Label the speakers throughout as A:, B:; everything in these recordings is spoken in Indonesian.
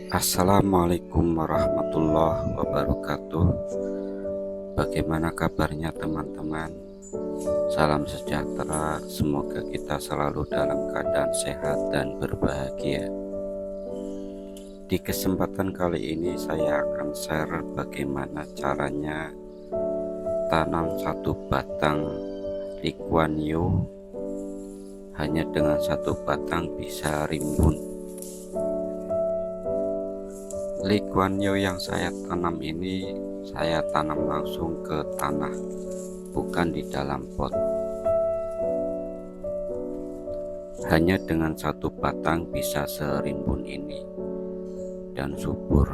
A: Assalamualaikum warahmatullahi wabarakatuh. Bagaimana kabarnya teman-teman? Salam sejahtera, semoga kita selalu dalam keadaan sehat dan berbahagia. Di kesempatan kali ini saya akan share bagaimana caranya tanam satu batang Lee Kuan Yew. Hanya dengan satu batang bisa rimbun. Lee Kuan Yew yang saya tanam ini saya tanam langsung ke tanah, bukan di dalam pot. Hanya dengan satu batang bisa serimbun ini dan subur.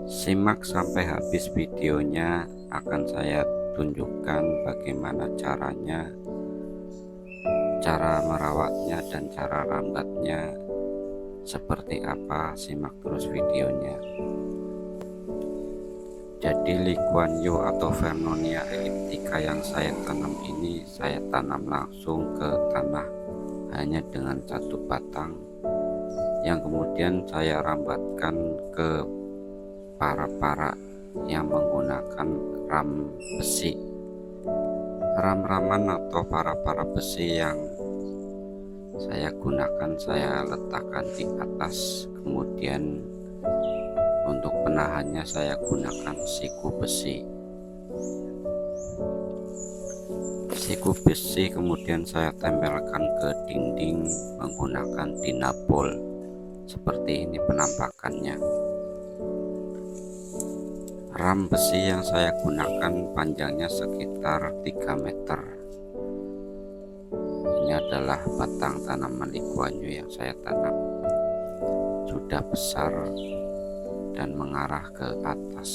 A: Simak sampai habis videonya, akan saya tunjukkan bagaimana caranya, cara merawatnya dan cara rambatnya seperti apa. Simak terus videonya. Jadi Lee Kuan Yew atau Vernonia elliptica yang saya tanam ini saya tanam langsung ke tanah hanya dengan satu batang, yang kemudian saya rambatkan ke para-para yang menggunakan ram besi. Ram-raman atau para-para besi yang saya gunakan saya letakkan di atas, kemudian untuk penahannya saya gunakan siku besi. Siku besi kemudian saya tempelkan ke dinding menggunakan dinabol. Seperti ini penampakannya. Ram besi yang saya gunakan panjangnya sekitar 3 meter. Ini adalah batang tanaman Lee Kuan Yew yang saya tanam. Sudah besar dan mengarah ke atas.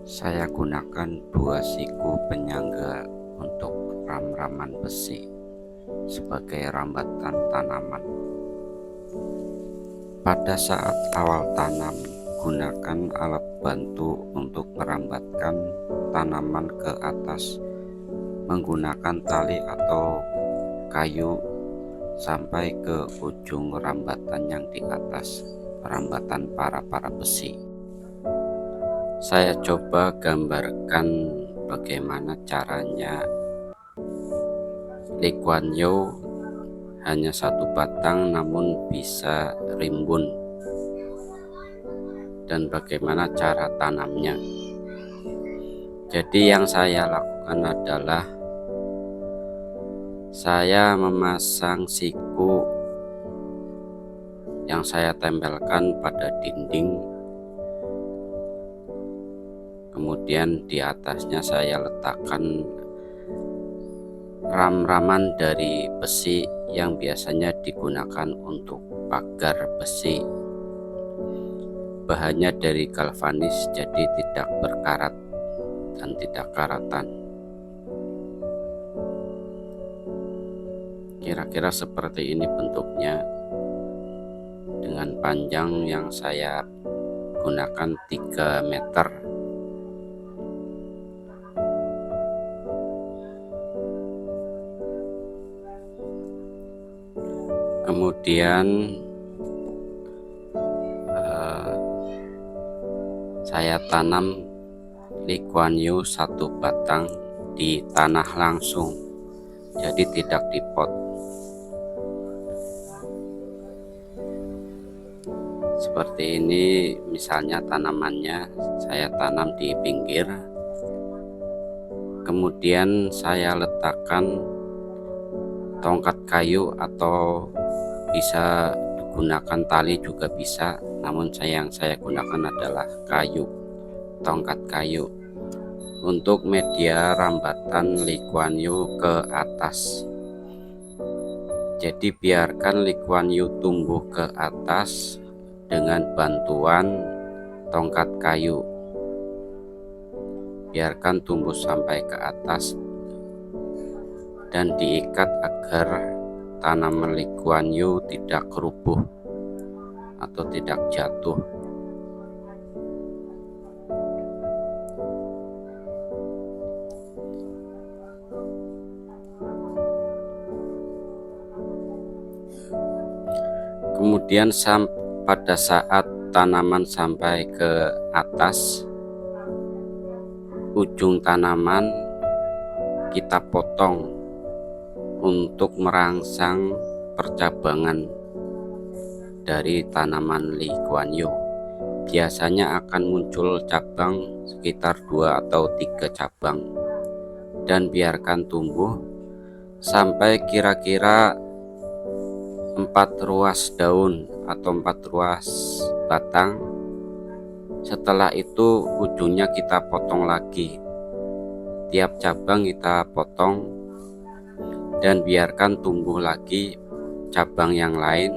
A: Saya gunakan 2 siku penyangga untuk ram-raman besi sebagai rambatan tanaman. Pada saat awal tanam, gunakan alat bantu untuk merambatkan tanaman ke atas menggunakan tali atau kayu sampai ke ujung rambatan yang di atas, rambatan para besi. Saya coba gambarkan bagaimana caranya Lee Kuan Yew hanya satu batang namun bisa rimbun, dan bagaimana cara tanamnya. Jadi yang saya lakukan adalah saya memasang siku yang saya tempelkan pada dinding, kemudian di atasnya saya letakkan ram-raman dari besi yang biasanya digunakan untuk pagar besi. Bahannya dari galvanis, jadi tidak berkarat dan tidak karatan. Kira-kira seperti ini bentuknya, dengan panjang yang saya gunakan 3 meter. Kemudian saya tanam Lee Kuan Yew satu batang di tanah langsung, jadi tidak di pot. Seperti ini misalnya tanamannya saya tanam di pinggir, kemudian saya letakkan tongkat kayu atau bisa digunakan tali juga bisa, namun yang saya gunakan adalah kayu, tongkat kayu untuk media rambatan Lee Kuan Yew ke atas. Jadi biarkan Lee Kuan Yew tumbuh ke atas dengan bantuan tongkat kayu. Biarkan tumbuh sampai ke atas dan diikat agar tanaman Lee Kuan Yew tidak rubuh atau tidak jatuh. Kemudian pada saat tanaman sampai ke atas, ujung tanaman kita potong untuk merangsang percabangan dari tanaman Lee Kuan Yew. Biasanya akan muncul cabang sekitar 2 atau 3 cabang, dan biarkan tumbuh sampai kira-kira 4 ruas daun atau 4 ruas batang. Setelah itu ujungnya kita potong lagi, tiap cabang kita potong dan biarkan tumbuh lagi cabang yang lain,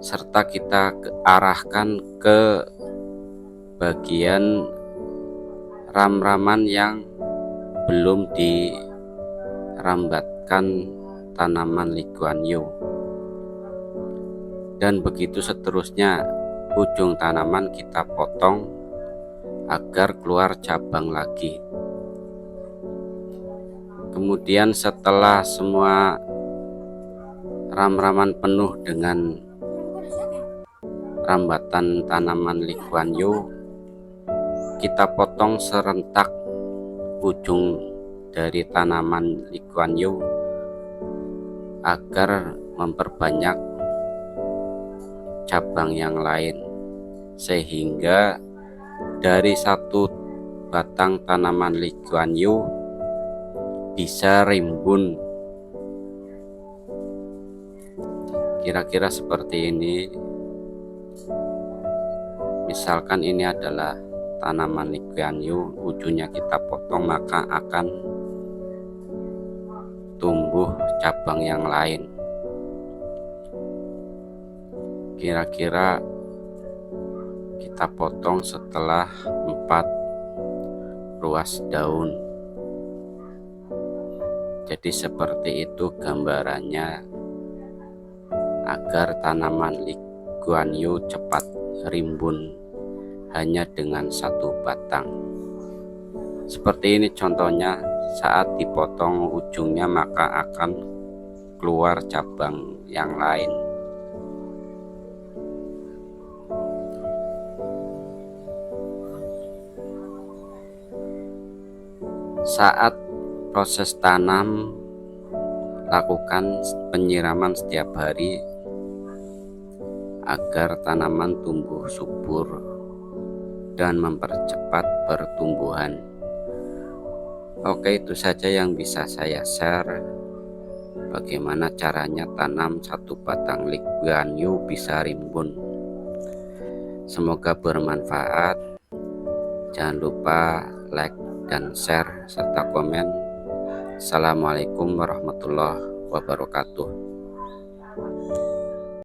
A: serta kita arahkan ke bagian ram-raman yang belum dirambatkan tanaman Lee Kuan Yew. Dan begitu seterusnya, ujung tanaman kita potong agar keluar cabang lagi. Kemudian setelah semua ram-raman penuh dengan rambatan tanaman Lee Kuan Yew, kita potong serentak ujung dari tanaman Lee Kuan Yew agar memperbanyak cabang yang lain, sehingga dari satu batang tanaman Lee Kuan Yew bisa rimbun. Kira-kira seperti ini. Misalkan ini adalah tanaman Lee Kuan Yew, ujungnya kita potong, maka akan tumbuh cabang yang lain. Kira-kira kita potong setelah 4 ruas daun. Jadi seperti itu gambarannya, agar tanaman Lee Kuan Yew cepat rimbun hanya dengan 1 batang. Seperti ini contohnya, saat dipotong ujungnya maka akan keluar cabang yang lain. Saat proses tanam, lakukan penyiraman setiap hari agar tanaman tumbuh subur dan mempercepat pertumbuhan. Oke, itu saja yang bisa saya share. Bagaimana caranya tanam 1 batang Lee Kuan Yew bisa rimbun. Semoga bermanfaat. Jangan lupa like dan share serta komen. Assalamualaikum warahmatullahi wabarakatuh.